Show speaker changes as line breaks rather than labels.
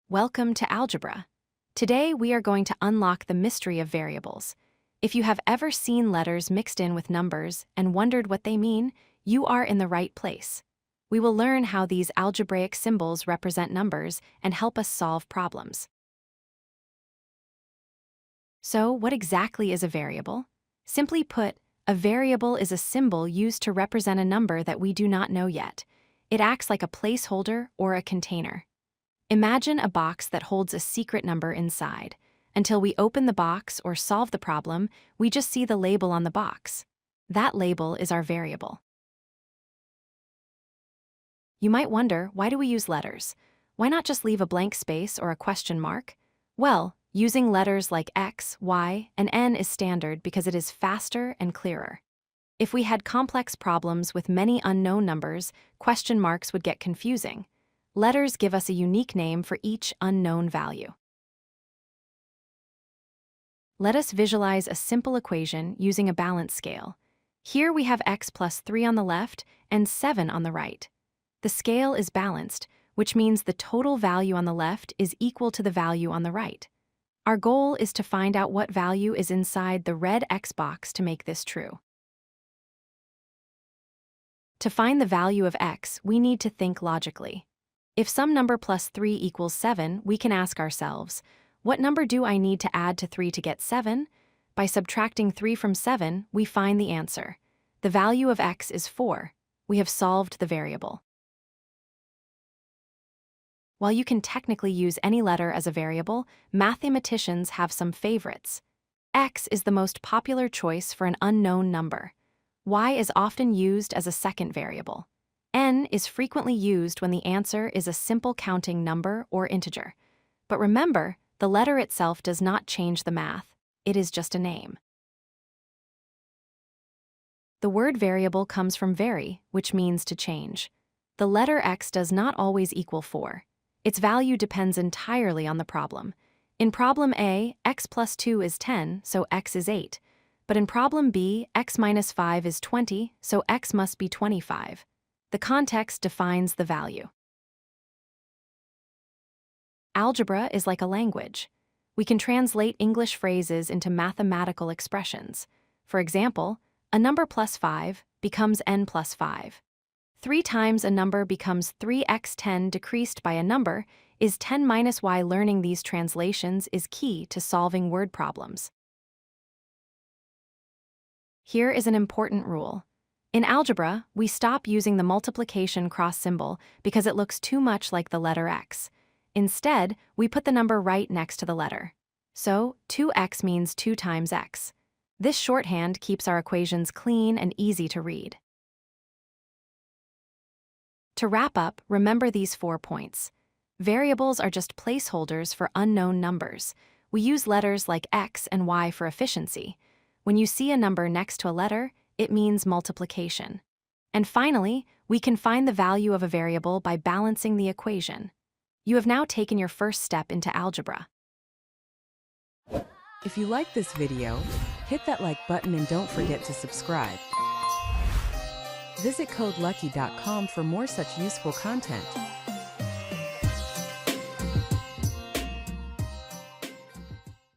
Welcome to algebra. Today we are going to unlock the mystery of variables. If you have ever seen letters mixed in with numbers and wondered what they mean, you are in the right place. We will learn how these algebraic symbols represent numbers and help us solve problems. So, what exactly is a variable? Simply put, a variable is a symbol used to represent a number that we do not know yet. It acts like a placeholder or a container. Imagine a box that holds a secret number inside. Until we open the box or solve the problem, we just see the label on the box. That label is our variable. You might wonder, why do we use letters? Why not just leave a blank space or a question mark? Well, using letters like X, Y, and N is standard because it is faster and clearer. If we had complex problems with many unknown numbers, question marks would get confusing. Letters give us a unique name for each unknown value. Let us visualize a simple equation using a balance scale. Here we have x plus 3 on the left and 7 on the right. The scale is balanced, which means the total value on the left is equal to the value on the right. Our goal is to find out what value is inside the red x box to make this true. To find the value of x, we need to think logically. If some number plus 3 equals 7, we can ask ourselves, what number do I need to add to 3 to get 7? By subtracting 3 from 7, we find the answer. The value of x is 4. We have solved the variable. While you can technically use any letter as a variable, mathematicians have some favorites. X is the most popular choice for an unknown number. Y is often used as a second variable. N is frequently used when the answer is a simple counting number or integer. But remember, the letter itself does not change the math. It is just a name. The word variable comes from vary, which means to change. The letter x does not always equal 4. Its value depends entirely on the problem. In problem A, x plus 2 is 10, so x is 8. But in problem B, x minus 5 is 20, so x must be 25. The context defines the value. Algebra is like a language. We can translate English phrases into mathematical expressions. For example, a number plus 5 becomes n plus 5. 3 times a number becomes 3x. 10 decreased by a number is 10 minus y. Learning these translations is key to solving word problems. Here is an important rule. In algebra, we stop using the multiplication cross symbol because it looks too much like the letter x. Instead, we put the number right next to the letter. So, 2x means 2 times x. This shorthand keeps our equations clean and easy to read. To wrap up, remember these 4 points. Variables are just placeholders for unknown numbers. We use letters like x and y for efficiency. When you see a number next to a letter, it means multiplication. And finally, we can find the value of a variable by balancing the equation. You have now taken your first step into algebra.
If you like this video, hit that like button and don't forget to subscribe. Visit codelucky.com for more such useful content.